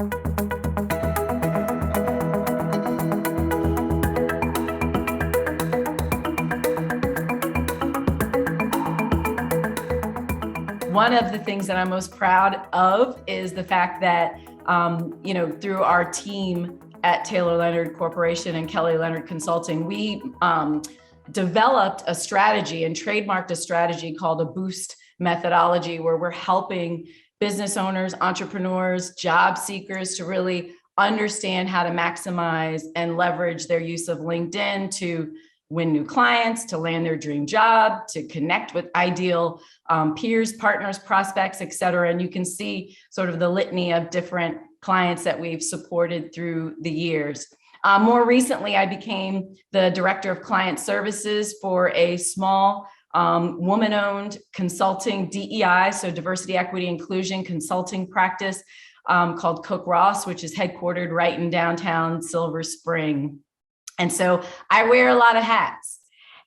One of the things that I'm most proud of is the fact that, through our team at Taylor Leonard Corporation and Kelly Leonard Consulting, we developed a strategy and trademarked a strategy called a B.O.O.S.T methodology, where we're helping business owners, entrepreneurs, job seekers to really understand how to maximize and leverage their use of LinkedIn to win new clients, to land their dream job, to connect with ideal peers, partners, prospects, et cetera. And you can see sort of the litany of different clients that we've supported through the years. More recently, I became the director of client services for a small woman-owned consulting DEI, so diversity, equity, inclusion consulting practice called Cook Ross, which is headquartered right in downtown Silver Spring. And so I wear a lot of hats.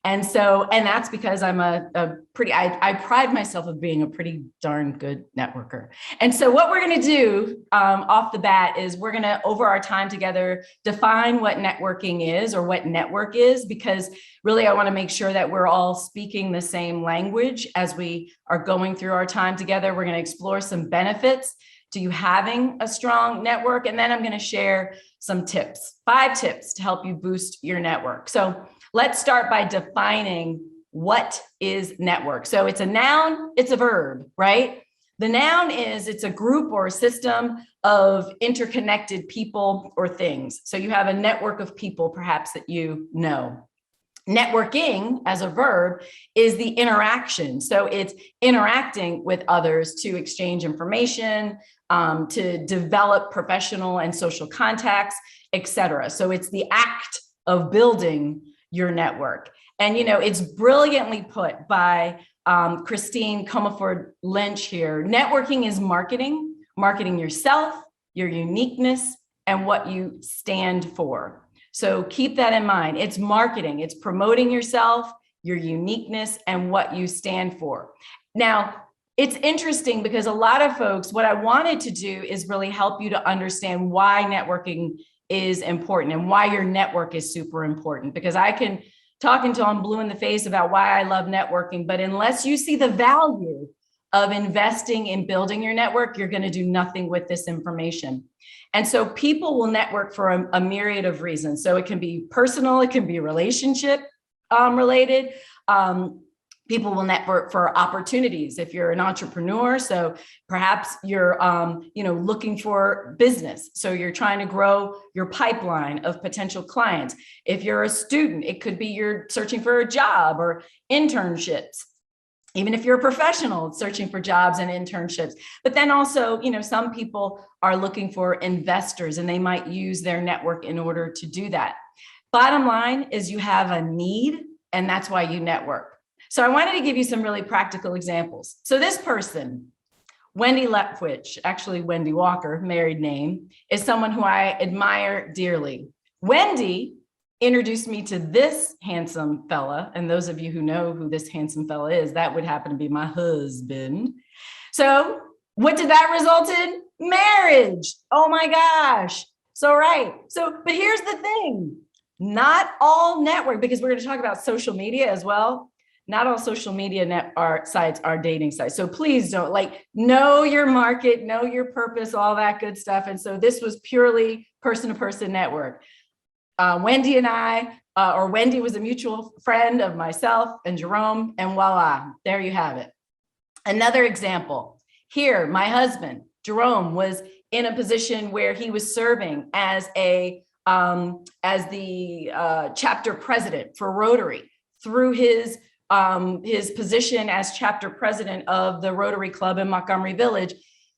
And that's because I'm I pride myself of being a pretty darn good networker. And so what we're going to do off the bat is we're going to, over our time together, define what networking is or what network is, because really I want to make sure that we're all speaking the same language as we are going through our time together. We're going to explore some benefits to you having a strong network. And then I'm going to share some tips, 5 tips to help you boost your network. So let's start by defining what is network. So it's a noun, it's a verb, right? The noun is it's a group or a system of interconnected people or things. So you have a network of people perhaps that you know. Networking as a verb is the interaction. So it's interacting with others to exchange information, to develop professional and social contacts, et cetera. So it's the act of building your network. And, it's brilliantly put by Christine Comerford Lynch here. Networking is marketing yourself, your uniqueness, and what you stand for. So keep that in mind. It's marketing, it's promoting yourself, your uniqueness, and what you stand for. Now, it's interesting because a lot of folks, what I wanted to do is really help you to understand why networking is important and why your network is super important, because I can talk until I'm blue in the face about why I love networking, but unless you see the value of investing in building your network, you're going to do nothing with this information. And so people will network for a myriad of reasons. So it can be personal, it can be relationship related. People will network for opportunities. If you're an entrepreneur, so perhaps you're looking for business. So you're trying to grow your pipeline of potential clients. If you're a student, it could be you're searching for a job or internships. Even if you're a professional searching for jobs and internships. But then also, some people are looking for investors and they might use their network in order to do that. Bottom line is you have a need, and that's why you network. So I wanted to give you some really practical examples. So this person, Wendy Lepwich, actually Wendy Walker, married name, is someone who I admire dearly. Wendy introduced me to this handsome fella. And those of you who know who this handsome fella is, that would happen to be my husband. So what did that result in? Marriage. Oh my gosh. But here's the thing. Not all network, because we're going to talk about social media as well. Not all social media sites are dating sites. So please don't know your market, know your purpose, all that good stuff. And so this was purely person-to-person network. Wendy and I, or Wendy was a mutual friend of myself and Jerome, and voila, there you have it. Another example here, my husband, Jerome, was in a position where he was serving as the chapter president for Rotary. Through his position as chapter president of the Rotary Club in Montgomery Village,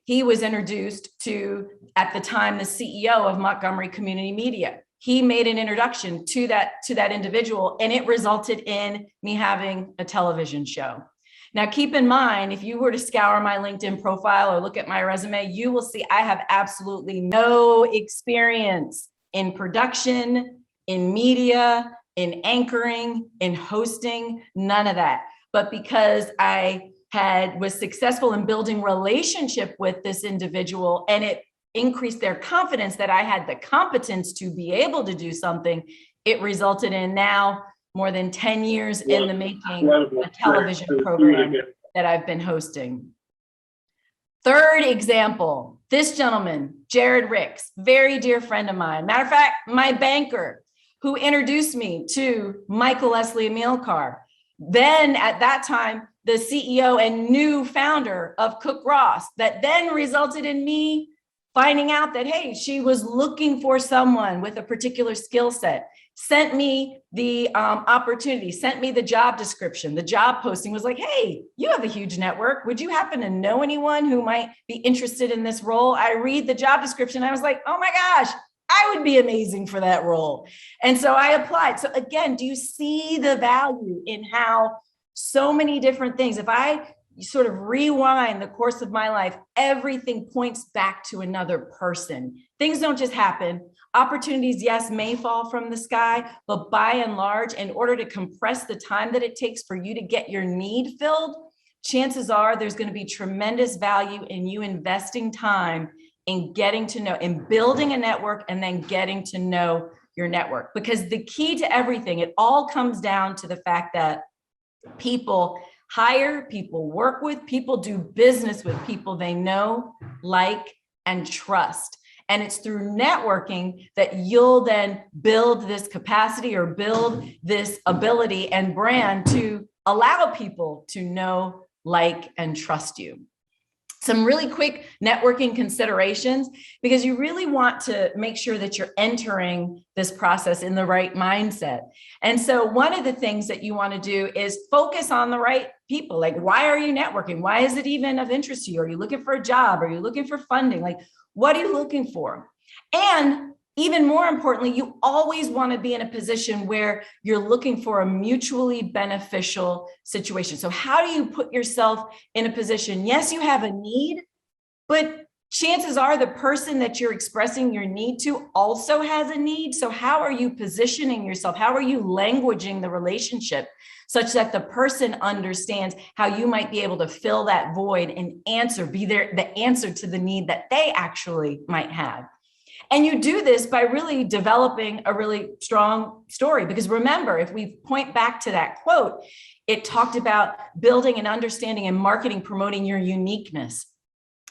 he was introduced to, at the time, the CEO of Montgomery Community Media. He made an introduction to that individual, and it resulted in me having a television show. Now, keep in mind, if you were to scour my LinkedIn profile or look at my resume, you will see I have absolutely no experience in production, in media, in anchoring, in hosting, none of that. But because I was successful in building relationship with this individual, and it increased their confidence that I had the competence to be able to do something, it resulted in now more than 10 years in the making, a television program that I've been hosting. Third example, this gentleman, Jared Ricks, very dear friend of mine. Matter of fact, my banker who introduced me to Michael Leslie Amilcar. Then at that time, the CEO and new founder of Cook Ross, that then resulted in me finding out that, hey, she was looking for someone with a particular skill set, sent me the opportunity, sent me the job description. The job posting was like, hey, you have a huge network. Would you happen to know anyone who might be interested in this role? I read the job description. I was like, oh my gosh, I would be amazing for that role. And so I applied. So again, do you see the value in how so many different things, if I sort of rewind the course of my life, everything points back to another person. Things don't just happen. Opportunities, yes, may fall from the sky, but by and large, in order to compress the time that it takes for you to get your need filled, chances are there's going to be tremendous value in you investing time in getting to know, in building a network and then getting to know your network. Because the key to everything, it all comes down to the fact that people hire, people work with, people do business with people they know, like, and trust. And it's through networking that you'll then build this capacity or build this ability and brand to allow people to know, like, and trust you. Some really quick networking considerations, because you really want to make sure that you're entering this process in the right mindset. And so one of the things that you want to do is focus on the right people. Like, why are you networking? Why is it even of interest to you? Are you looking for a job? Are you looking for funding? Like, what are you looking for? And even more importantly, you always want to be in a position where you're looking for a mutually beneficial situation. So how do you put yourself in a position? Yes, you have a need, but chances are the person that you're expressing your need to also has a need. So how are you positioning yourself? How are you languaging the relationship such that the person understands how you might be able to fill that void and be there, the answer to the need that they actually might have? And you do this by really developing a really strong story. Because remember, if we point back to that quote, it talked about building and understanding and marketing, promoting your uniqueness.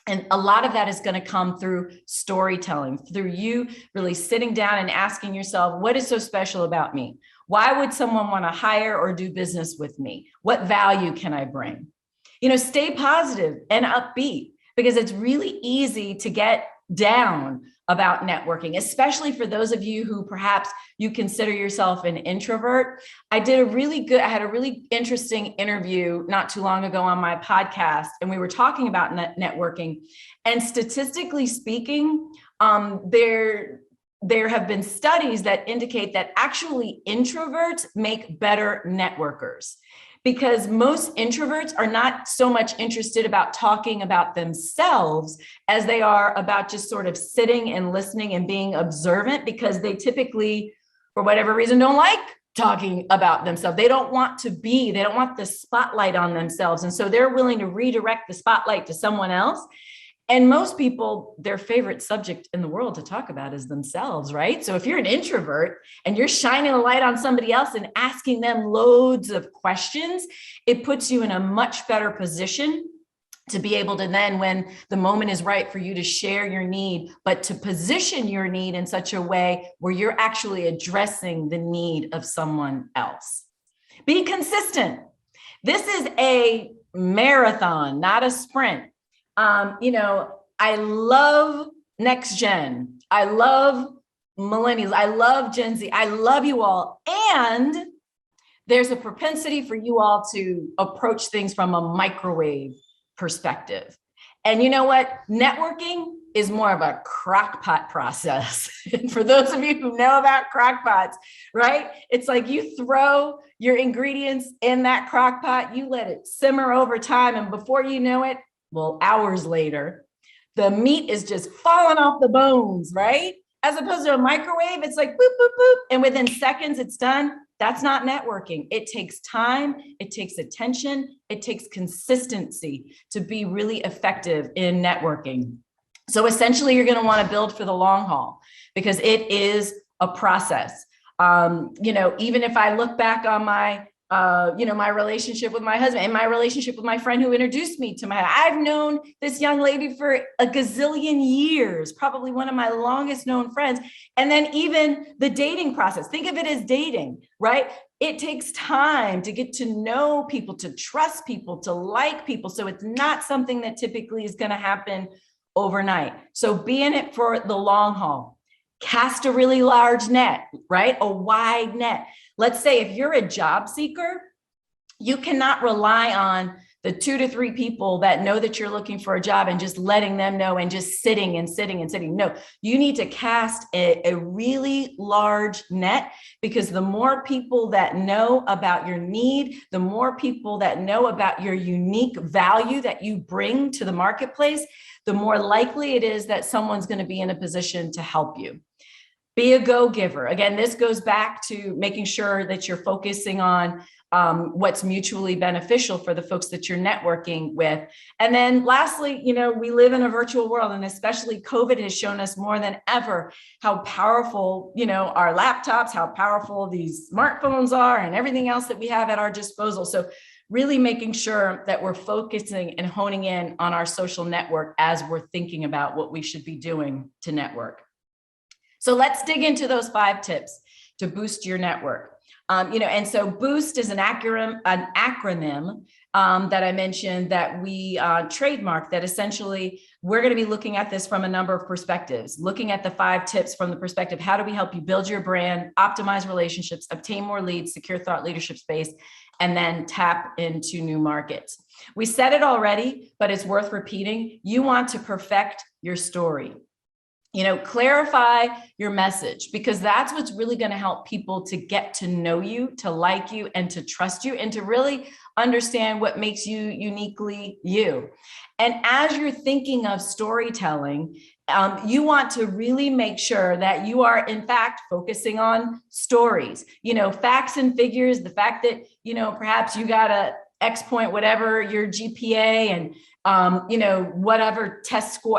And a lot of that is going to come through storytelling, through you really sitting down and asking yourself, what is so special about me? Why would someone want to hire or do business with me? What value can I bring? You know, stay positive and upbeat, because it's really easy to get down about networking, especially for those of you who perhaps you consider yourself an introvert. I had a really interesting interview not too long ago on my podcast, and we were talking about networking. And statistically speaking, there have been studies that indicate that actually introverts make better networkers, because most introverts are not so much interested about talking about themselves as they are about just sort of sitting and listening and being observant, because they typically, for whatever reason, don't like talking about themselves. They don't want the spotlight on themselves. And so they're willing to redirect the spotlight to someone else. And most people, their favorite subject in the world to talk about is themselves, right? So if you're an introvert and you're shining a light on somebody else and asking them loads of questions, it puts you in a much better position to be able to then, when the moment is right for you to share your need, but to position your need in such a way where you're actually addressing the need of someone else. Be consistent. This is a marathon, not a sprint. I love next gen. I love millennials. I love Gen Z. I love you all. And there's a propensity for you all to approach things from a microwave perspective. And you know what? Networking is more of a crockpot process. And for those of you who know about crockpots, right? It's like you throw your ingredients in that crockpot, you let it simmer over time, and before you know it, well, hours later, the meat is just falling off the bones, right? As opposed to a microwave, it's like boop, boop, boop, and within seconds it's done. That's not networking. It takes time, it takes attention, it takes consistency to be really effective in networking. So essentially, you're going to want to build for the long haul because it is a process. Even if I look back on my relationship with my husband and my relationship with my friend who introduced me to I've known this young lady for a gazillion years, probably one of my longest known friends. And then even the dating process, think of it as dating, right? It takes time to get to know people, to trust people, to like people. So it's not something that typically is going to happen overnight. So be in it for the long haul. Cast a really large net, right? A wide net. Let's say if you're a job seeker, you cannot rely on the 2 to 3 people that know that you're looking for a job and just letting them know and just sitting and sitting and sitting. No, you need to cast a really large net, because the more people that know about your need, the more people that know about your unique value that you bring to the marketplace, the more likely it is that someone's going to be in a position to help you. Be a go-giver. Again, this goes back to making sure that you're focusing on what's mutually beneficial for the folks that you're networking with. And then lastly, we live in a virtual world, and especially COVID has shown us more than ever how powerful, our laptops, how powerful these smartphones are, and everything else that we have at our disposal. So really making sure that we're focusing and honing in on our social network as we're thinking about what we should be doing to network. So let's dig into those 5 tips to boost your network. And so B.O.O.S.T is an acronym that I mentioned that we trademarked, that essentially we're going to be looking at this from a number of perspectives, looking at the 5 tips from the perspective, how do we help you build your brand, optimize relationships, obtain more leads, secure thought leadership space, and then tap into new markets. We said it already, but it's worth repeating. You want to perfect your story. Clarify your message, because that's what's really going to help people to get to know you, to like you, and to trust you, and to really understand what makes you uniquely you. And as you're thinking of storytelling, you want to really make sure that you are, in fact, focusing on stories, facts and figures, the fact that, perhaps you got a X point, whatever your GPA, and whatever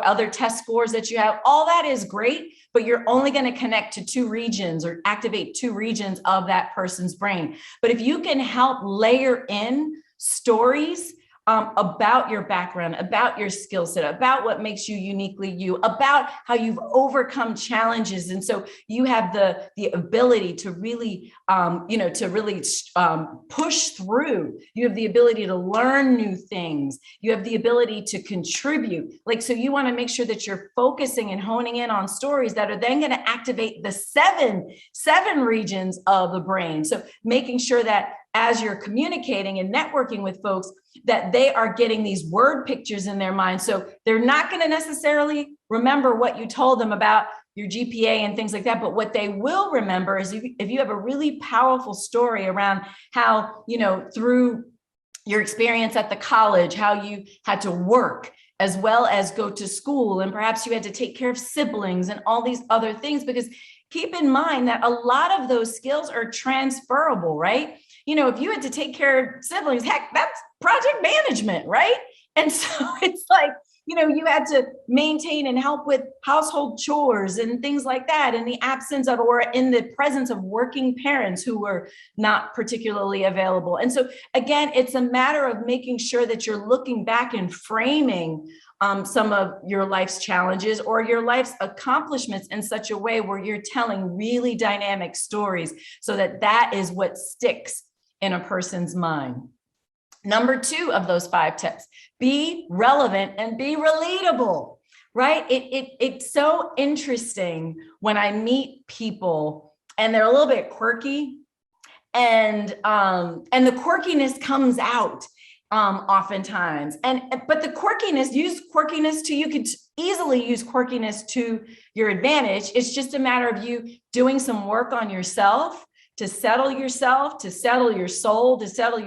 other test scores that you have, all that is great, but you're only going to connect to 2 regions or activate 2 regions of that person's brain. But if you can help layer in stories about your background, about your skill set, about what makes you uniquely you, about how you've overcome challenges. And so you have the ability to really, push through. You have the ability to learn new things. You have the ability to contribute. So you want to make sure that you're focusing and honing in on stories that are then going to activate the seven regions of the brain. So making sure that as you're communicating and networking with folks, that they are getting these word pictures in their mind. So they're not going to necessarily remember what you told them about your GPA and things like that. But what they will remember is if you have a really powerful story around how, through your experience at the college, how you had to work as well as go to school, and perhaps you had to take care of siblings and all these other things, because keep in mind that a lot of those skills are transferable, right? If you had to take care of siblings, heck, that's project management, right? And so it's like, you had to maintain and help with household chores and things like that in the absence of, or in the presence of, working parents who were not particularly available. And so again, it's a matter of making sure that you're looking back and framing some of your life's challenges or your life's accomplishments in such a way where you're telling really dynamic stories, so that is what sticks in a person's mind. Number 2 of those 5 tips: be relevant and be relatable, right? It's so interesting when I meet people and they're a little bit quirky, and the quirkiness comes out oftentimes. But the quirkiness, you could easily use quirkiness to your advantage. It's just a matter of you doing some work on yourself, to settle your soul, to settle your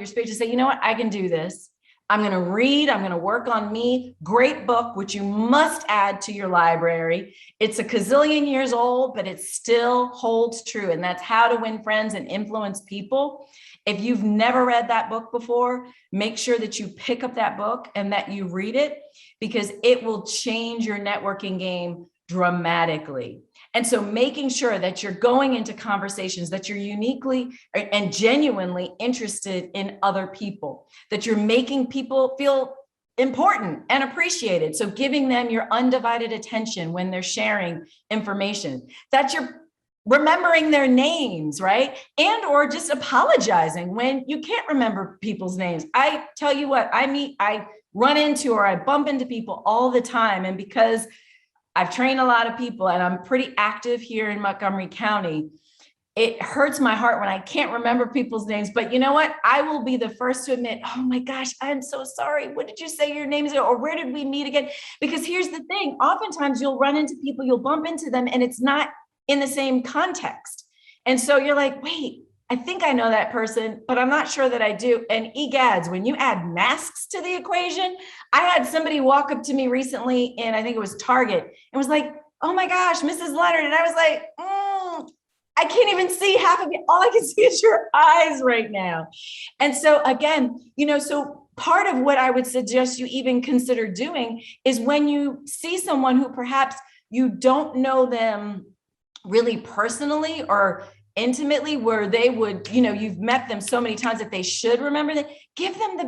spirit, to say, you know what, I can do this. I'm going to read. I'm going to work on me. Great book, which you must add to your library. It's a gazillion years old, but it still holds true. And that's How to Win Friends and Influence People. If you've never read that book before, make sure that you pick up that book and that you read it, because it will change your networking game dramatically. And so making sure that you're going into conversations, that you're uniquely and genuinely interested in other people, that you're making people feel important and appreciated. So giving them your undivided attention when they're sharing information, that you're remembering their names, right? And or just apologizing when you can't remember people's names. I tell you what, I run into or I bump into people all the time. And because I've trained a lot of people and I'm pretty active here in Montgomery County, it hurts my heart when I can't remember people's names. But you know what? I will be the first to admit, oh my gosh, I'm so sorry. What did you say your name is? Or where did we meet again? Because here's the thing. Oftentimes you'll run into people, you'll bump into them, and it's not in the same context. And so you're like, wait, I think I know that person, but I'm not sure that I do. And egads, when you add masks to the equation, I had somebody walk up to me recently in, I think it was Target, and was like, oh my gosh, Mrs. Leonard. And I was like, I can't even see half of it. All I can see is your eyes right now. And so again, so part of what I would suggest you even consider doing is when you see someone who perhaps you don't know them really personally or intimately, where they would, you've met them so many times that they should remember that, give them the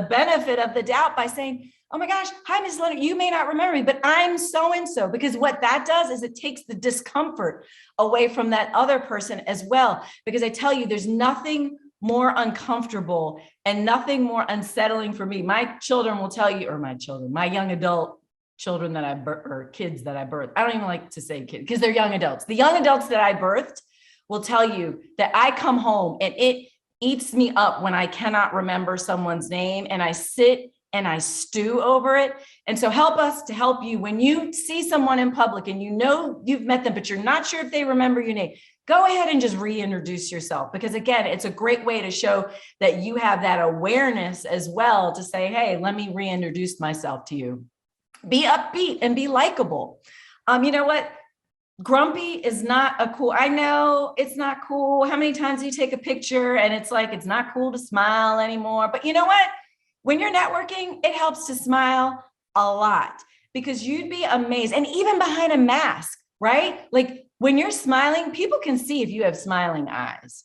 benefit of the doubt by saying, oh my gosh, hi, Ms. Leonard, you may not remember me, but I'm so-and-so, because what that does is it takes the discomfort away from that other person as well. Because I tell you, there's nothing more uncomfortable and nothing more unsettling for me. My children will tell you, or my young adult children that or kids that I birthed. I don't even like to say kids because they're young adults. The young adults that I birthed will tell you that I come home and it eats me up when I cannot remember someone's name, and I sit and I stew over it. And so help us to help you when you see someone in public and you've met them, but you're not sure if they remember your name. Go ahead and just reintroduce yourself, because again, it's a great way to show that you have that awareness as well to say, hey, let me reintroduce myself to you. Be upbeat and be likable. You know what? Grumpy is not I know it's not cool. How many times do you take a picture and it's like, it's not cool to smile anymore? But you know what? When you're networking, it helps to smile a lot, because you'd be amazed. And even behind a mask, right? Like when you're smiling, people can see if you have smiling eyes.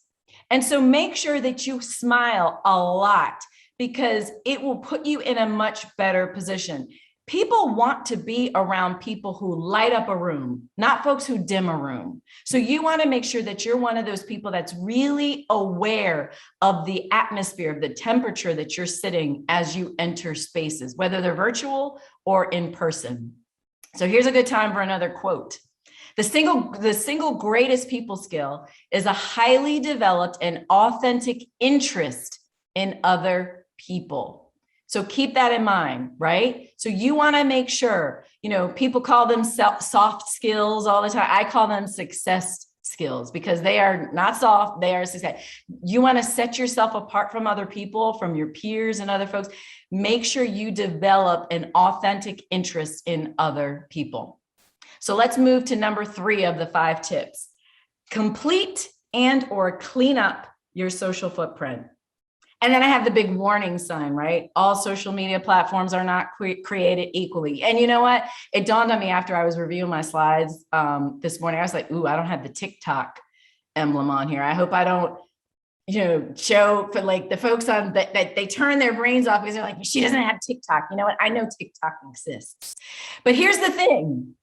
And so make sure that you smile a lot, because it will put you in a much better position. People want to be around people who light up a room, not folks who dim a room. So you want to make sure that you're one of those people that's really aware of the atmosphere, of the temperature that you're sitting as you enter spaces, whether they're virtual or in person. So here's a good time for another quote. The single greatest people skill is a highly developed and authentic interest in other people. So keep that in mind, right? So you want to make sure, people call them soft skills all the time. I call them success skills, because they are not soft, they are success. You want to set yourself apart from other people, from your peers and other folks. Make sure you develop an authentic interest in other people. So let's move to number 3 of the 5 tips. Complete and or clean up your social footprint. And then I have the big warning sign, right? All social media platforms are not created equally. And you know what? It dawned on me after I was reviewing my slides this morning. I was like, ooh, I don't have the TikTok emblem on here. I hope I don't, show for like the folks on that they turn their brains off because they're like, she doesn't have TikTok. You know what? I know TikTok exists. But here's the thing.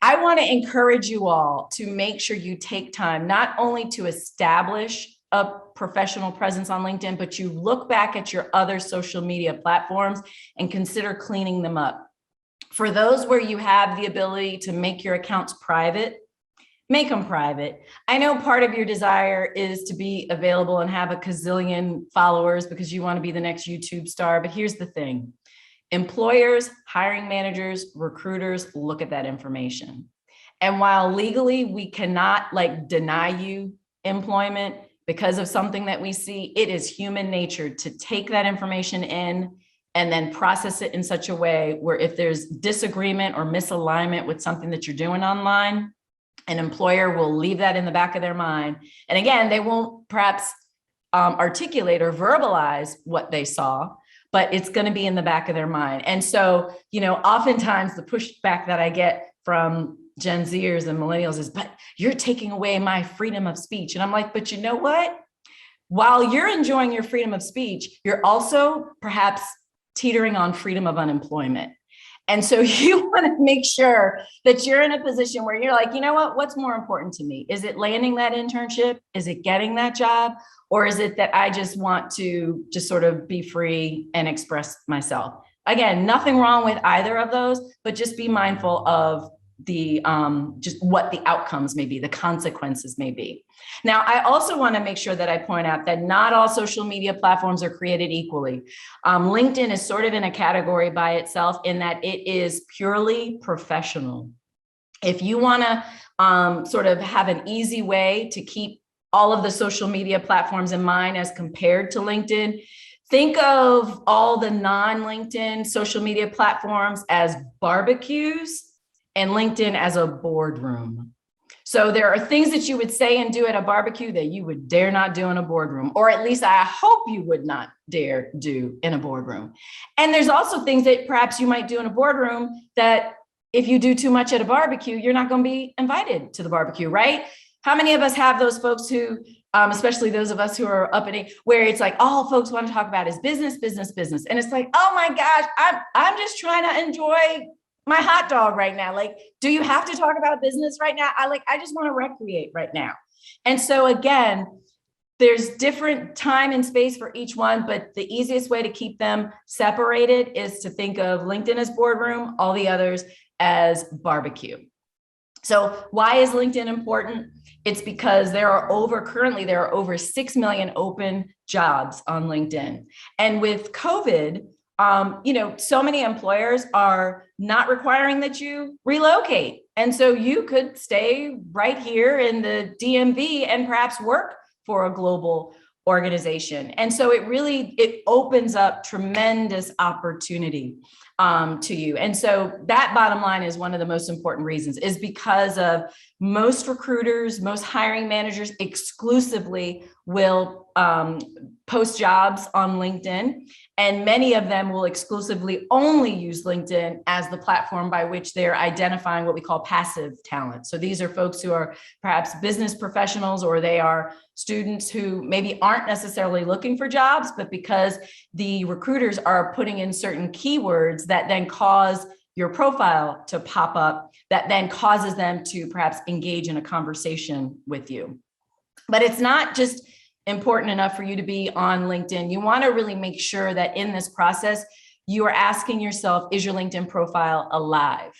I want to encourage you all to make sure you take time not only to establish a professional presence on LinkedIn, but you look back at your other social media platforms and consider cleaning them up. For those where you have the ability to make your accounts private, make them private. I know part of your desire is to be available and have a gazillion followers because you want to be the next YouTube star, but here's the thing. Employers, hiring managers, recruiters look at that information. And while legally we cannot deny you employment, because of something that we see, it is human nature to take that information in and then process it in such a way where if there's disagreement or misalignment with something that you're doing online, an employer will leave that in the back of their mind. And again, they won't perhaps articulate or verbalize what they saw, but it's going to be in the back of their mind. And so, oftentimes the pushback that I get from Gen Zers and millennials is, but you're taking away my freedom of speech. And I'm like, but you know what? While you're enjoying your freedom of speech, you're also perhaps teetering on freedom of unemployment. And so you want to make sure that you're in a position where you're like, you know what, what's more important to me? Is it landing that internship? Is it getting that job? Or is it that I just want to just sort of be free and express myself? Again, nothing wrong with either of those, but just be mindful of the just what the outcomes may be, the consequences may be. Now, I also want to make sure that I point out that not all social media platforms are created equally. LinkedIn is sort of in a category by itself in that it is purely professional. If you want to sort of have an easy way to keep all of the social media platforms in mind as compared to LinkedIn, think of all the non-LinkedIn social media platforms as barbecues and LinkedIn as a boardroom. So there are things that you would say and do at a barbecue that you would dare not do in a boardroom, or at least I hope you would not dare do in a boardroom. And there's also things that perhaps you might do in a boardroom that if you do too much at a barbecue, you're not going to be invited to the barbecue, right? How many of us have those folks who, especially those of us who are up in age, where it's like all folks want to talk about is business, business, business. And it's like, oh my gosh, I'm just trying to enjoy my hot dog right now. Like, do you have to talk about business right now? I just want to recreate right now. And so again, there's different time and space for each one, but the easiest way to keep them separated is to think of LinkedIn as boardroom, all the others as barbecue. So why is LinkedIn important? It's because currently there are over 6 million open jobs on LinkedIn. And with COVID, so many employers are not requiring that you relocate. And so you could stay right here in the DMV and perhaps work for a global organization. And so it opens up tremendous opportunity to you. And so that bottom line is one of the most important reasons is because of most recruiters, most hiring managers exclusively will post jobs on LinkedIn. And many of them will exclusively only use LinkedIn as the platform by which they're identifying what we call passive talent. So these are folks who are perhaps business professionals, or they are students who maybe aren't necessarily looking for jobs, but because the recruiters are putting in certain keywords that then cause your profile to pop up, that then causes them to perhaps engage in a conversation with you. But it's not just important enough for you to be on LinkedIn. You want to really make sure that in this process, you are asking yourself, is your LinkedIn profile alive?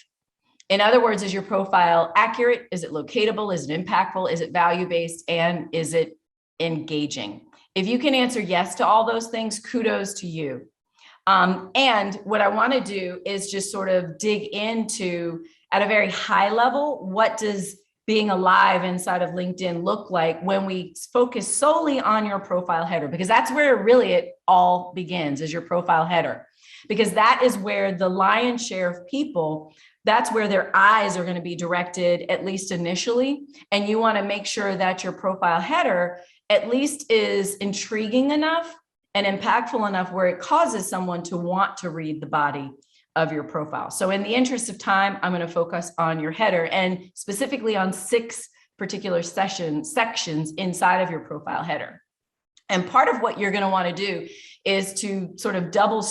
In other words, is your profile accurate? Is it locatable? Is it impactful? Is it value-based? And is it engaging? If you can answer yes to all those things, kudos to you. And what I want to do is just sort of dig into, at a very high level, what does being alive inside of LinkedIn look like when we focus solely on your profile header? Because that's where really it all begins, is your profile header. Because that is where the lion's share of people, that's where their eyes are going to be directed, at least initially. And you want to make sure that your profile header at least is intriguing enough and impactful enough where it causes someone to want to read the body of your profile. So in the interest of time, I'm going to focus on your header and specifically on 6 particular sections inside of your profile header. And part of what you're going to want to do is to sort of double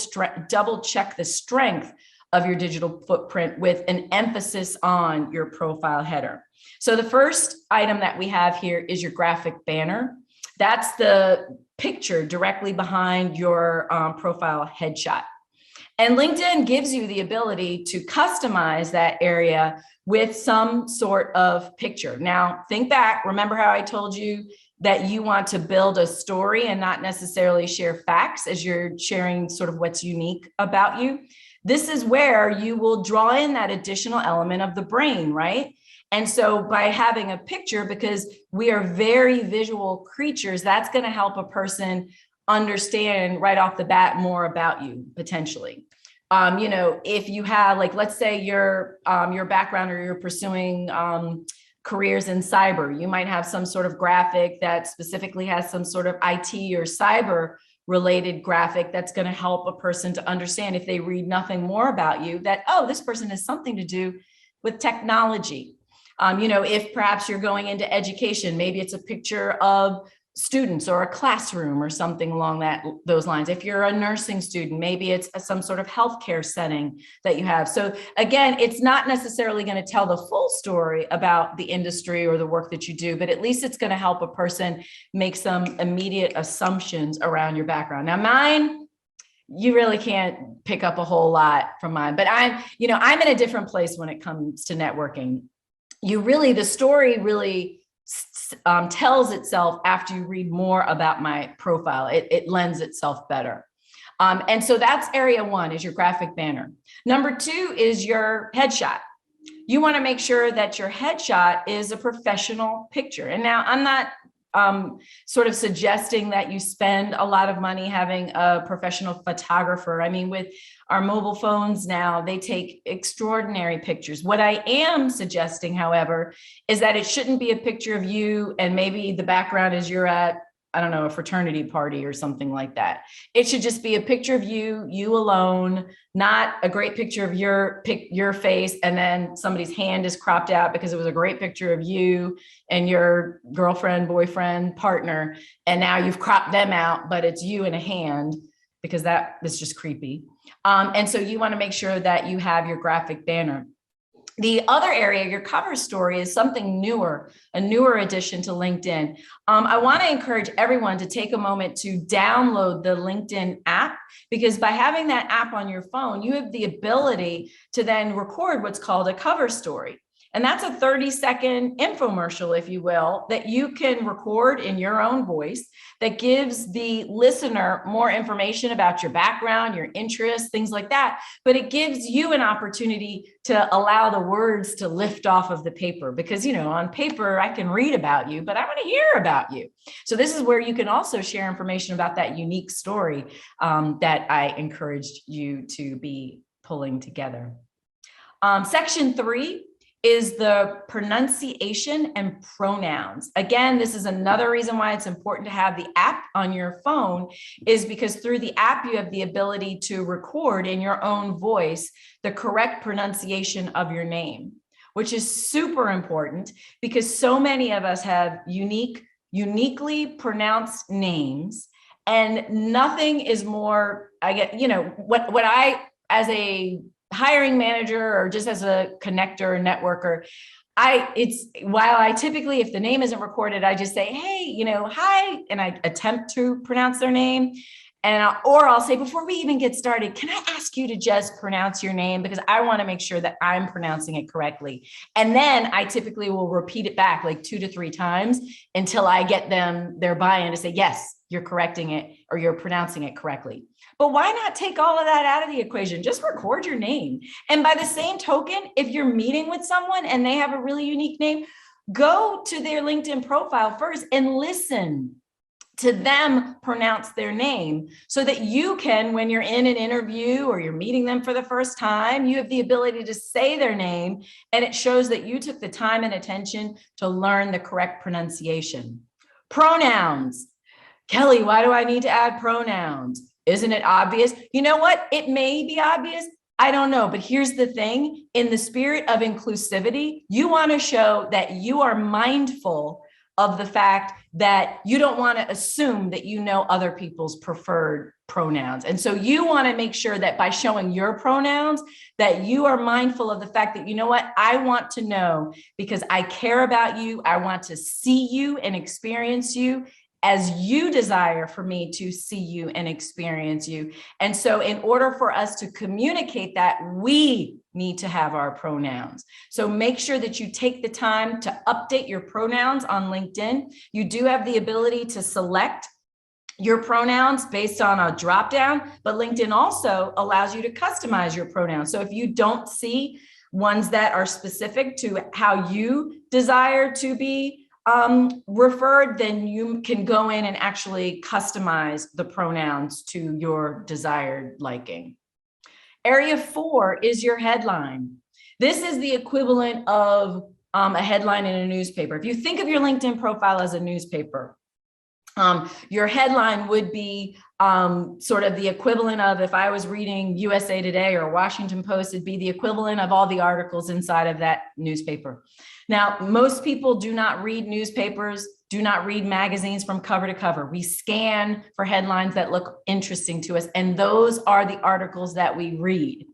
check the strength of your digital footprint with an emphasis on your profile header. So the first item that we have here is your graphic banner. That's the picture directly behind your profile headshot. And LinkedIn gives you the ability to customize that area with some sort of picture. Now, think back, remember how I told you that you want to build a story and not necessarily share facts as you're sharing sort of what's unique about you? This is where you will draw in that additional element of the brain, right? And so by having a picture, because we are very visual creatures, that's going to help a person understand right off the bat more about you potentially. If you have, like, let's say your background, or you're pursuing careers in cyber, you might have some sort of graphic that specifically has some sort of IT or cyber related graphic that's going to help a person to understand, if they read nothing more about you, that, oh, this person has something to do with technology. If perhaps you're going into education, maybe it's a picture of students or a classroom or something along those lines. If you're a nursing student, maybe it's some sort of healthcare setting that you have. So again, it's not necessarily going to tell the full story about the industry or the work that you do, but at least it's going to help a person make some immediate assumptions around your background. Now, mine, you really can't pick up a whole lot from mine, but I'm in a different place when it comes to networking. The story really tells itself after you read more about my profile. It lends itself better. And so that's area one, is your graphic banner. Number two is your headshot. You want to make sure that your headshot is a professional picture. And now I'm not sort of suggesting that you spend a lot of money having a professional photographer. I mean, with our mobile phones now, they take extraordinary pictures. What I am suggesting, however, is that it shouldn't be a picture of you and maybe the background is you're at, I don't know, a fraternity party or something like that. It should just be a picture of you alone, not a great picture of your face, and then somebody's hand is cropped out because it was a great picture of you and your girlfriend, boyfriend, partner, and now you've cropped them out, but it's you and a hand, because that is just creepy. And so you want to make sure that you have your graphic banner. The other area, your cover story, is something newer, a newer addition to LinkedIn. I want to encourage everyone to take a moment to download the LinkedIn app, because by having that app on your phone, you have the ability to then record what's called a cover story. And that's a 30-second infomercial, if you will, that you can record in your own voice, that gives the listener more information about your background, your interests, things like that. But it gives you an opportunity to allow the words to lift off of the paper, because, on paper, I can read about you, but I want to hear about you. So this is where you can also share information about that unique story that I encouraged you to be pulling together. Section 3 is the pronunciation and pronouns. Again, this is another reason why it's important to have the app on your phone, is because through the app, you have the ability to record in your own voice the correct pronunciation of your name, which is super important, because so many of us have uniquely pronounced names, and nothing is more, what I, as a hiring manager or just as a connector or networker, while I typically, if the name isn't recorded, I just say, hey, hi, and I attempt to pronounce their name. Or I'll say, before we even get started, can I ask you to just pronounce your name? Because I want to make sure that I'm pronouncing it correctly. And then I typically will repeat it back like 2 to 3 times until I get their buy-in to say, yes, you're correcting it, or you're pronouncing it correctly. But why not take all of that out of the equation? Just record your name. And by the same token, if you're meeting with someone and they have a really unique name, go to their LinkedIn profile first and listen to them pronounce their name, so that you can, when you're in an interview or you're meeting them for the first time, you have the ability to say their name, and it shows that you took the time and attention to learn the correct pronunciation. Pronouns. Kelly, why do I need to add pronouns? Isn't it obvious? You know what? It may be obvious. I don't know. But here's the thing. In the spirit of inclusivity, you want to show that you are mindful of the fact that you don't want to assume that you know other people's preferred pronouns. And so you want to make sure that by showing your pronouns, that you are mindful of the fact that, you know what, I want to know because I care about you. I want to see you and experience you as you desire for me to see you and experience you. And so in order for us to communicate that, we need to have our pronouns. So make sure that you take the time to update your pronouns on LinkedIn. You do have the ability to select your pronouns based on a drop down, but LinkedIn also allows you to customize your pronouns. So if you don't see ones that are specific to how you desire to be referred, then you can go in and actually customize the pronouns to your desired liking. Area 4 is your headline. This is the equivalent of a headline in a newspaper. If you think of your LinkedIn profile as a newspaper, your headline would be sort of the equivalent of, if I was reading USA Today or Washington Post, it'd be the equivalent of all the articles inside of that newspaper. Now, most people do not read newspapers, do not read magazines from cover to cover. We scan for headlines that look interesting to us, and those are the articles that we read.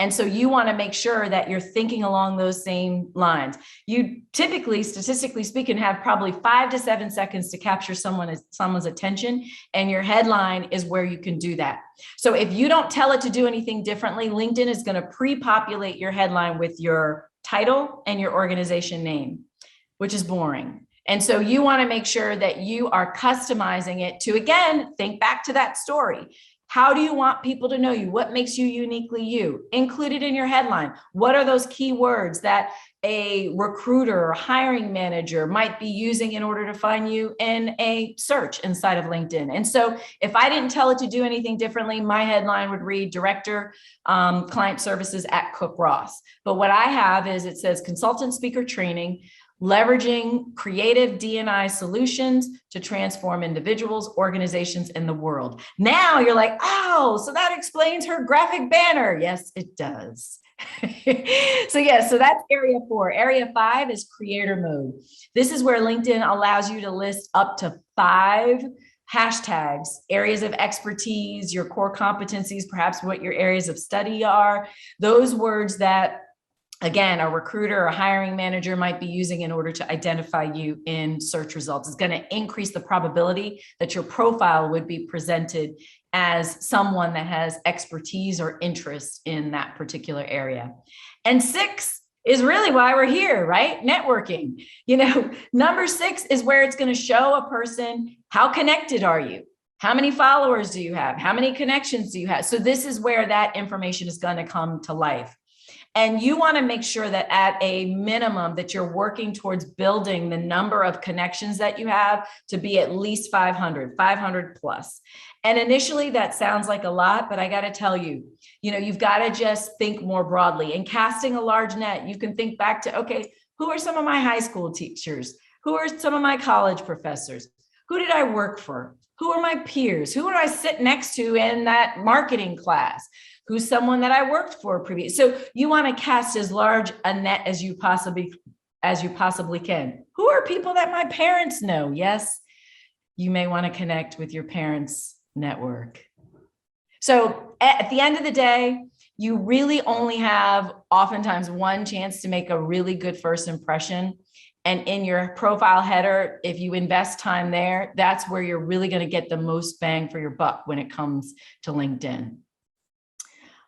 And so you want to make sure that you're thinking along those same lines. You typically, statistically speaking, have probably 5 to 7 seconds to capture someone's attention, and your headline is where you can do that. So if you don't tell it to do anything differently, LinkedIn is going to pre-populate your headline with your title and your organization name, which is boring. And so you want to make sure that you are customizing it to, again, think back to that story. How do you want people to know you? What makes you uniquely you? Include it in your headline. What are those keywords that a recruiter or hiring manager might be using in order to find you in a search inside of LinkedIn? And so if I didn't tell it to do anything differently, my headline would read Director, Client Services at Cook Ross. But what I have is, it says Consultant Speaker Training, leveraging creative D&I solutions to transform individuals, organizations, and the world. Now you're like, oh, so that explains her graphic banner. Yes, it does. So that's area 4. Area 5 is creator mode. This is where LinkedIn allows you to list up to 5 hashtags, areas of expertise, your core competencies, perhaps what your areas of study are, those words that, again, a recruiter or a hiring manager might be using in order to identify you in search results. It's going to increase the probability that your profile would be presented as someone that has expertise or interest in that particular area. And 6 is really why we're here, right? Networking. Number 6 is where it's going to show a person, how connected are you? How many followers do you have? How many connections do you have? So this is where that information is going to come to life. And you want to make sure that at a minimum that you're working towards building the number of connections that you have to be at least 500 plus. And initially that sounds like a lot, but I got to tell you, you've got to just think more broadly. And casting a large net, you can think back to, okay, who are some of my high school teachers? Who are some of my college professors? Who did I work for? Who are my peers? Who do I sit next to in that marketing class? Who's someone that I worked for previously? So you want to cast as large a net as you possibly can. Who are people that my parents know? Yes, you may want to connect with your parents' network. So at the end of the day, you really only have oftentimes one chance to make a really good first impression. And in your profile header, if you invest time there, that's where you're really going to get the most bang for your buck when it comes to LinkedIn.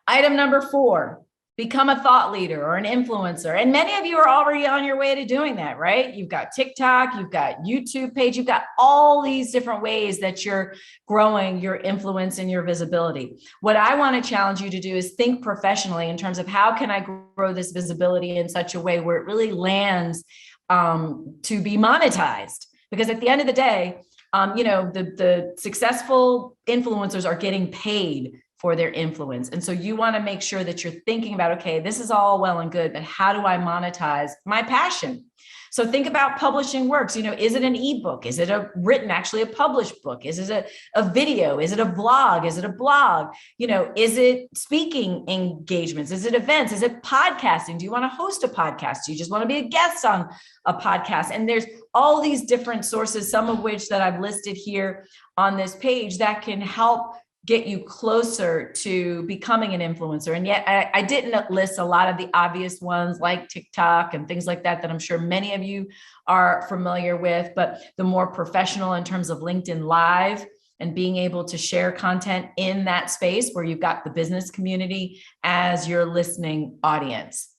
Item number 4, become a thought leader or an influencer. And many of you are already on your way to doing that, right? You've got TikTok, you've got YouTube page, you've got all these different ways that you're growing your influence and your visibility. What I want to challenge you to do is think professionally in terms of how can I grow this visibility in such a way where it really lands to be monetized? Because at the end of the day, the successful influencers are getting paid for their influence. And so you want to make sure that you're thinking about, okay, this is all well and good, but how do I monetize my passion? So think about publishing works. Is it an ebook? Is it actually a published book? Is it a video? Is it a vlog? Is it a blog? Is it speaking engagements? Is it events? Is it podcasting? Do you want to host a podcast? Do you just want to be a guest on a podcast? And there's all these different sources, some of which that I've listed here on this page that can help get you closer to becoming an influencer. And yet I didn't list a lot of the obvious ones like TikTok and things like that I'm sure many of you are familiar with, but the more professional in terms of LinkedIn Live and being able to share content in that space where you've got the business community as your listening audience.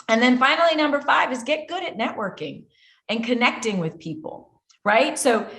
And then finally, number 5 is get good at networking and connecting with people, right? So,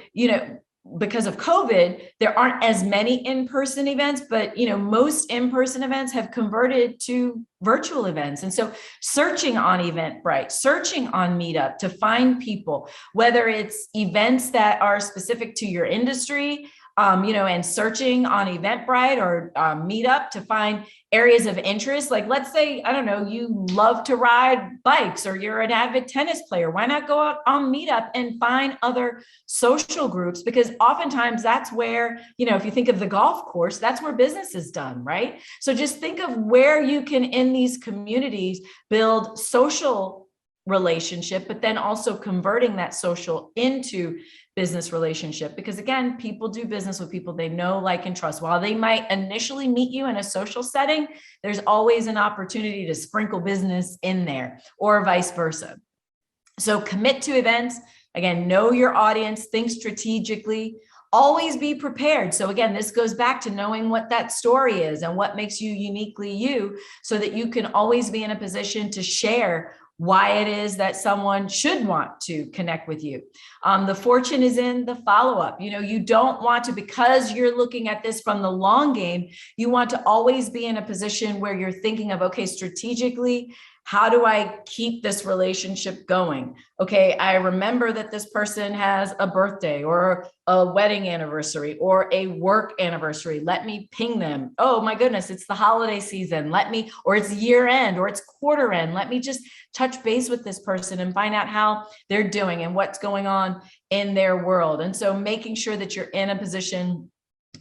because of COVID, there aren't as many in-person events, but most in-person events have converted to virtual events. And so searching on Eventbrite, searching on Meetup to find people, whether it's events that are specific to your industry, and searching on Eventbrite or Meetup to find areas of interest. Like, let's say, I don't know, you love to ride bikes or you're an avid tennis player. Why not go out on Meetup and find other social groups? Because oftentimes that's where, if you think of the golf course, that's where business is done, right? So just think of where you can, in these communities, build social relationship, but then also converting that social into business relationship. Because again, people do business with people they know, like, and trust. While they might initially meet you in a social setting, there's always an opportunity to sprinkle business in there, or vice versa. So commit to events. Again, know your audience, think strategically, always be prepared. So again, this goes back to knowing what that story is and what makes you uniquely you, so that you can always be in a position to share why it is that someone should want to connect with you. The fortune is in the follow-up. You don't want to, because you're looking at this from the long game, you want to always be in a position where you're thinking of, okay, strategically, how do I keep this relationship going? Okay, I remember that this person has a birthday or a wedding anniversary or a work anniversary. Let me ping them. Oh my goodness, it's the holiday season. Or it's year end, or it's quarter end. Let me just touch base with this person and find out how they're doing and what's going on in their world. And so making sure that you're in a position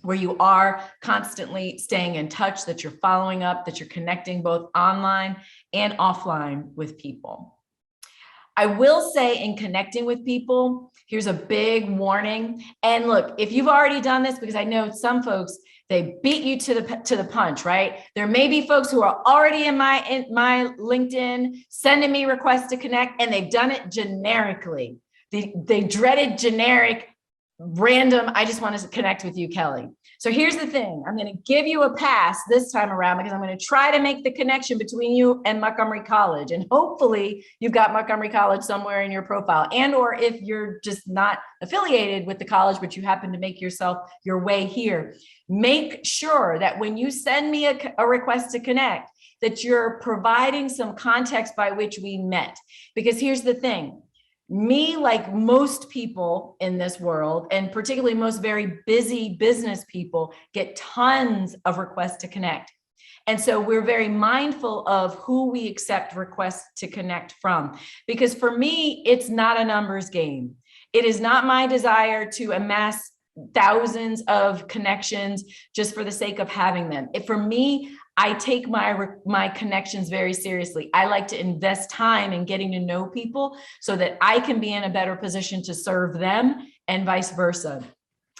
where you are constantly staying in touch, that you're following up, that you're connecting both online and offline with people. I will say, in connecting with people, here's a big warning. And look, if you've already done this, because I know some folks, they beat you to the punch, right? There may be folks who are already in my LinkedIn sending me requests to connect, and they've done it generically. They dreaded generic, random, I just want to connect with you, Kelly. So here's the thing. I'm going to give you a pass this time around, because I'm going to try to make the connection between you and Montgomery College. And hopefully you've got Montgomery College somewhere in your profile, and or if you're just not affiliated with the college, but you happen to make your way here, make sure that when you send me a request to connect, that you're providing some context by which we met. Because here's the thing. Me, like most people in this world, and particularly most very busy business people, get tons of requests to connect. And so we're very mindful of who we accept requests to connect from. Because for me, it's not a numbers game. It is not my desire to amass thousands of connections just for the sake of having them. For me, I take my connections very seriously. I like to invest time in getting to know people so that I can be in a better position to serve them, and vice versa.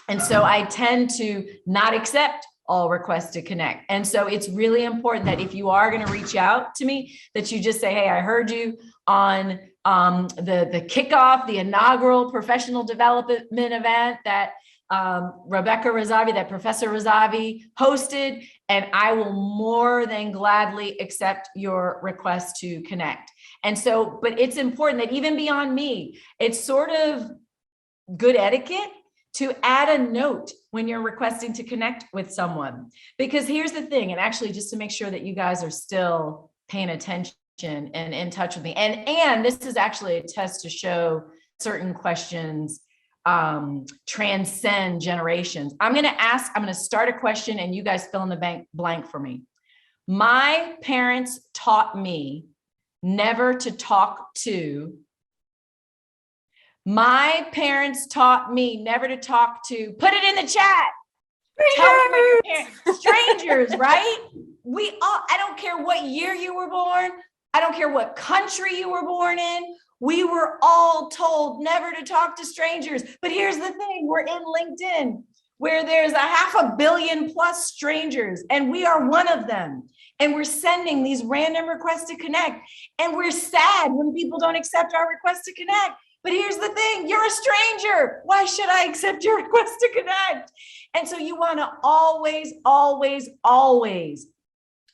And so I tend to not accept all requests to connect. And so it's really important that if you are going to reach out to me, that you just say, hey, I heard you on the kickoff, the inaugural professional development event that Rebecca Razavi, that Professor Razavi hosted, and I will more than gladly accept your request to connect. And so, but it's important that even beyond me, it's sort of good etiquette to add a note when you're requesting to connect with someone. Because here's the thing, and actually just to make sure that you guys are still paying attention and in touch with me. And this is actually a test to show certain questions transcend generations. I'm going to start a question and you guys fill in the blank for me. My parents taught me never to talk to. My parents taught me never to talk to. Put it in the chat. Strangers, right? I don't care what year you were born. I don't care what country you were born in. We were all told never to talk to strangers. But here's the thing, we're in LinkedIn where there's 500 million plus strangers, and we are one of them. And we're sending these random requests to connect. And we're sad when people don't accept our request to connect. But here's the thing, you're a stranger. Why should I accept your request to connect? And so you want to always, always, always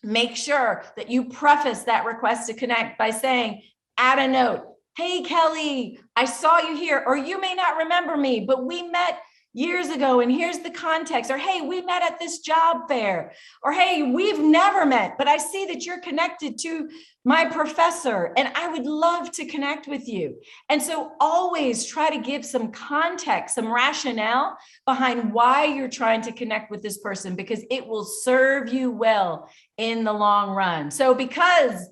make sure that you preface that request to connect by saying, add a note. Hey, Kelly, I saw you here, or you may not remember me, but we met years ago, and here's the context, or hey, we met at this job fair, or hey, we've never met, but I see that you're connected to my professor and I would love to connect with you. And so always try to give some context, some rationale behind why you're trying to connect with this person, because it will serve you well in the long run. So because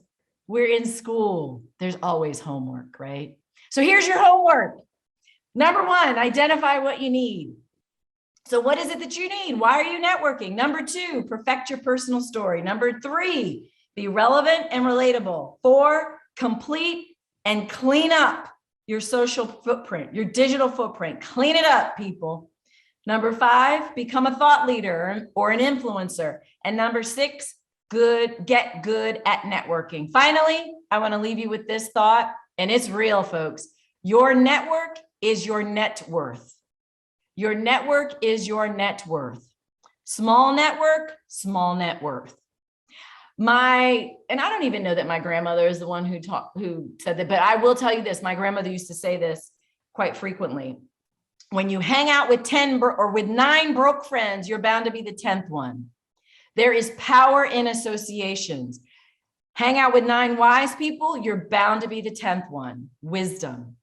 we're in school, there's always homework, right? So here's your homework. Number one, identify what you need. So what is it that you need? Why are you networking? Number two, perfect your personal story. Number three, be relevant and relatable. Four, complete and clean up your social footprint, your digital footprint. Clean it up, people. Number five, become a thought leader or an influencer. And number six, get good at networking. Finally, I want to leave you with this thought, and it's real, folks. Your network is your net worth. Your network is your net worth. Small network, small net worth. And I don't even know that my grandmother is the one who said that, but I will tell you this. My grandmother used to say this quite frequently. When you hang out with 10 or with 9 broke friends, you're bound to be the 10th one. There is power in associations. Hang out with 9 wise people, you're bound to be the 10th one. Wisdom.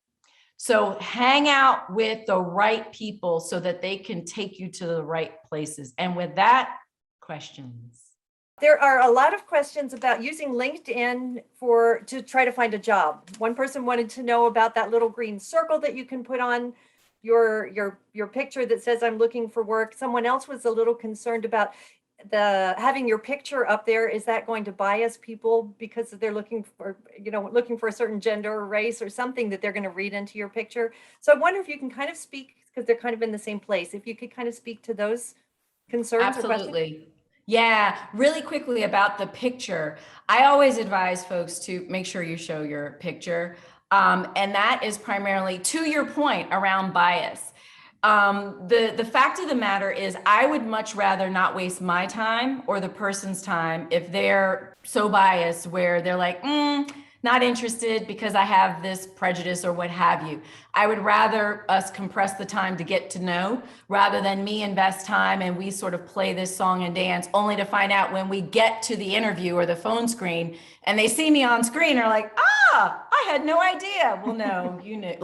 So hang out with the right people so that they can take you to the right places. And with that, questions. There are a lot of questions about using LinkedIn to try to find a job. One person wanted to know about that little green circle that you can put on your picture that says I'm looking for work. Someone else was a little concerned about having your picture up there. Is that going to bias people because they're looking for a certain gender or race or something that they're going to read into your picture? So I wonder if you can kind of speak, because they're kind of in the same place, if you could kind of speak to those concerns. Absolutely. Yeah, really quickly about the picture. I always advise folks to make sure you show your picture. And that is primarily to your point around bias. The fact of the matter is I would much rather not waste my time or the person's time if they're so biased where they're like, not interested because I have this prejudice or what have you. I would rather us compress the time to get to know rather than me invest time and we sort of play this song and dance only to find out when we get to the interview or the phone screen and they see me on screen are like, I had no idea. Well, no, you knew.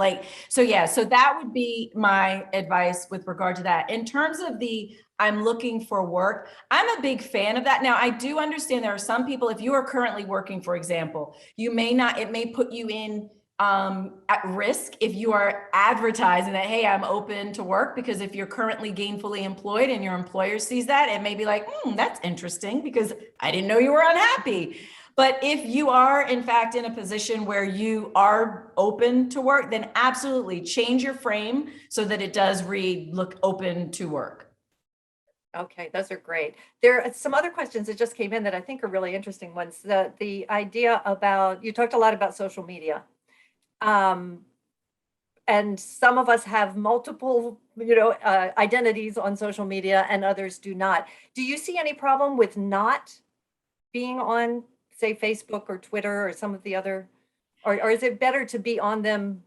So that would be my advice with regard to that. In terms of I'm looking for work, I'm a big fan of that. Now, I do understand there are some people, if you are currently working, for example, it may put you in at risk if you are advertising that, hey, I'm open to work, because if you're currently gainfully employed and your employer sees that, it may be like, that's interesting because I didn't know you were unhappy. But if you are, in fact, in a position where you are open to work, then absolutely change your frame so that it does look open to work. Okay, those are great. There are some other questions that just came in that I think are really interesting ones. The idea about, you talked a lot about social media. And some of us have multiple, identities on social media and others do not. Do you see any problem with not being on, say, Facebook or Twitter or some of the other, or is it better to be on them?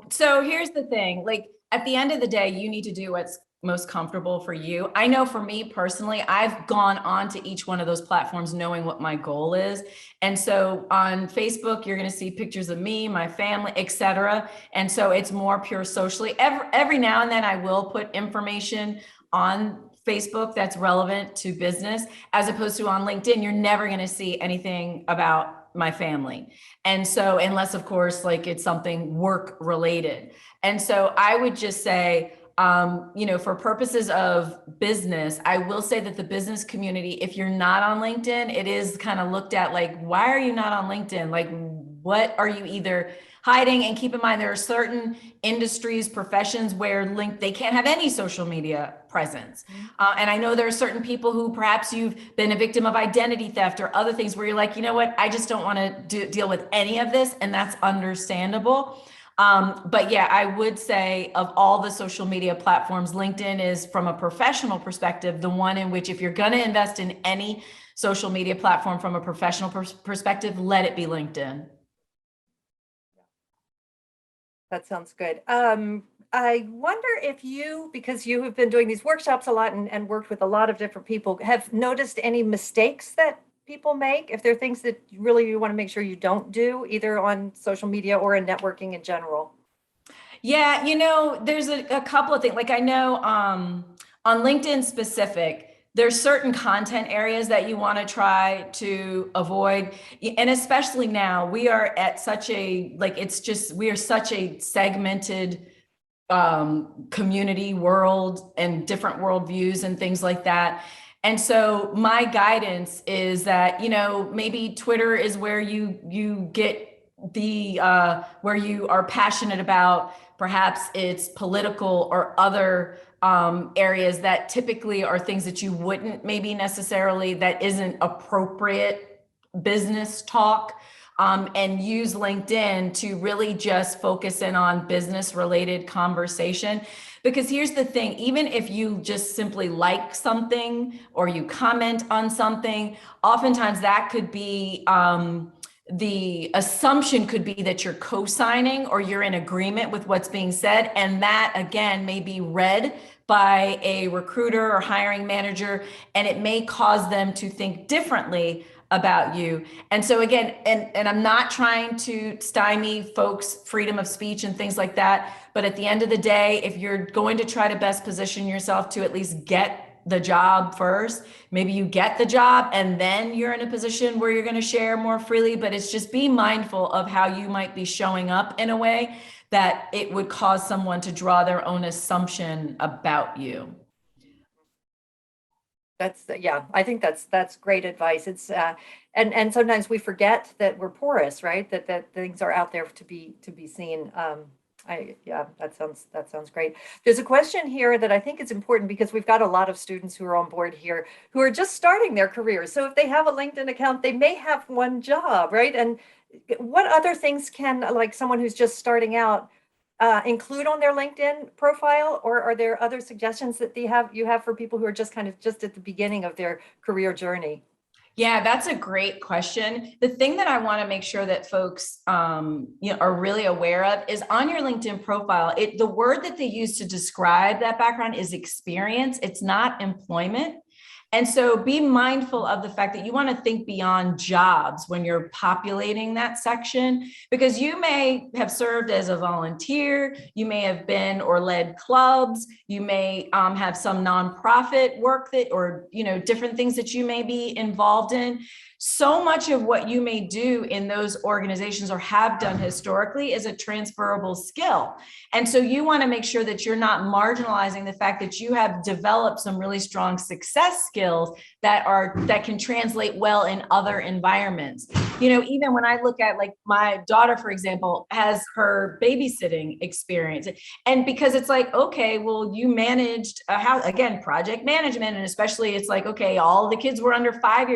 So here's the thing, at the end of the day, you need to do what's most comfortable for you. I know for me personally, I've gone on to each one of those platforms knowing what my goal is. And so on Facebook, you're going to see pictures of me, my family, etc. And so it's more pure socially. Every now and then I will put information on Facebook that's relevant to business, as opposed to on LinkedIn, you're never going to see anything about my family. And so, unless of course, it's something work related. And so I would just say, for purposes of business, I will say that the business community, if you're not on LinkedIn, it is kind of looked at like, why are you not on LinkedIn? What are you either hiding? And keep in mind, there are certain industries, professions where they can't have any social media presence. And I know there are certain people who perhaps you've been a victim of identity theft or other things where you're like, you know what, I just don't want to deal with any of this. And that's understandable. But yeah, I would say of all the social media platforms, LinkedIn is, from a professional perspective, the one in which if you're going to invest in any social media platform from a professional perspective, let it be LinkedIn. That sounds good. I wonder if you, because you have been doing these workshops a lot and worked with a lot of different people, have noticed any mistakes that people make? If there are things that really you want to make sure you don't do, either on social media or in networking in general? Yeah, there's a couple of things. Like I know on LinkedIn specific, there's certain content areas that you want to try to avoid. And especially now, we are at such a, like, we are such a segmented community world and different worldviews and things like that. And so my guidance is that, maybe Twitter is where you get the where you are passionate about, perhaps it's political or other areas that typically are things that you wouldn't maybe necessarily, that isn't appropriate business talk. And use LinkedIn to really just focus in on business related conversation. Because here's the thing, even if you just simply like something or you comment on something, oftentimes that could be, the assumption could be that you're co-signing or you're in agreement with what's being said. And that again may be read by a recruiter or hiring manager, and it may cause them to think differently about you. And so again, and I'm not trying to stymie folks' freedom of speech and things like that, but at the end of the day, if you're going to try to best position yourself to at least get the job first, maybe you get the job and then you're in a position where you're going to share more freely. But it's just be mindful of how you might be showing up in a way that it would cause someone to draw their own assumption about you. Yeah, I think that's great advice. It's and sometimes we forget that we're porous, right? That things are out there to be seen. Yeah, that sounds great. There's a question here that I think is important because we've got a lot of students who are on board here who are just starting their careers. So if they have a LinkedIn account, they may have one job, right? And what other things can, like someone who's just starting out, include on their LinkedIn profile, or are there other suggestions that you have for people who are just kind of just at the beginning of their career journey? Yeah, that's a great question. The thing that I want to make sure that folks are really aware of is on your LinkedIn profile, the word that they use to describe that background is experience. It's not employment. And so be mindful of the fact that you want to think beyond jobs when you're populating that section, because you may have served as a volunteer, you may have been or led clubs, you may have some nonprofit work or different things that you may be involved in. So much of what you may do in those organizations or have done historically is a transferable skill. And so you want to make sure that you're not marginalizing the fact that you have developed some really strong success skills that can translate well in other environments. Even when I look at, like, my daughter, for example, has her babysitting experience. And because it's like, okay, well, you managed a house, again, project management. And especially it's like, okay, all the kids were under 5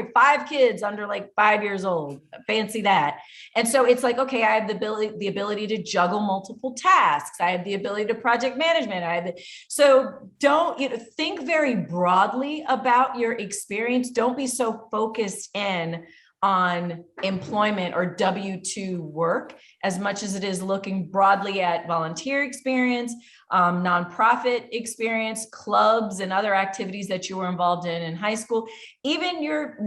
kids under like 5 years old. Fancy that. And so it's like, okay, I have the ability to juggle multiple tasks. I have the ability to project management. So don't think very broadly about your experience. Don't be so focused in on employment or W-2 work as much as it is looking broadly at volunteer experience, nonprofit experience, clubs and other activities that you were involved in high school, even your,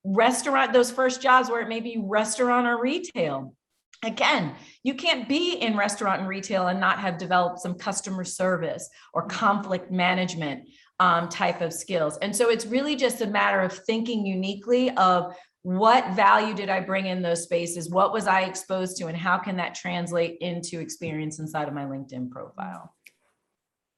restaurant, those first jobs where it may be restaurant or retail. Again, you can't be in restaurant and retail and not have developed some customer service or conflict management type of skills. And so it's really just a matter of thinking uniquely of what value did I bring in those spaces? What was I exposed to? And how can that translate into experience inside of my LinkedIn profile?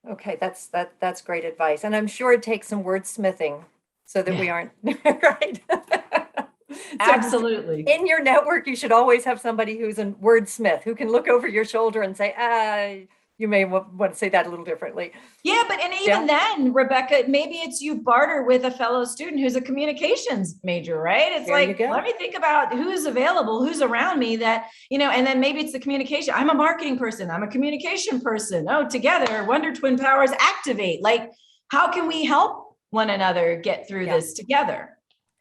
Okay, that's great advice. And I'm sure it takes some wordsmithing so that we aren't right. So absolutely. in your network, you should always have somebody who's a wordsmith who can look over your shoulder and say, you may want to say that a little differently. Yeah, but and even then, Rebecca, maybe it's you barter with a fellow student who's a communications major, right? It's like, let me think about who's available, who's around me that, and then maybe it's the communication. I'm a marketing person. I'm a communication person. Oh, together, Wonder Twin powers activate. Like, how can we help one another get through this together?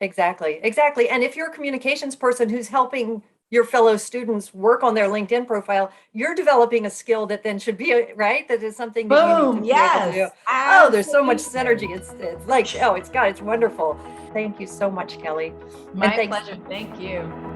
Exactly. And if you're a communications person who's helping your fellow students work on their LinkedIn profile, you're developing a skill that then should be, right? That is something that you need Boom. to be able to do. Yes. Oh, there's so much Absolutely. synergy. It's like, oh, it's wonderful. Thank you so much, Kelly. And My thanks pleasure. Thank you.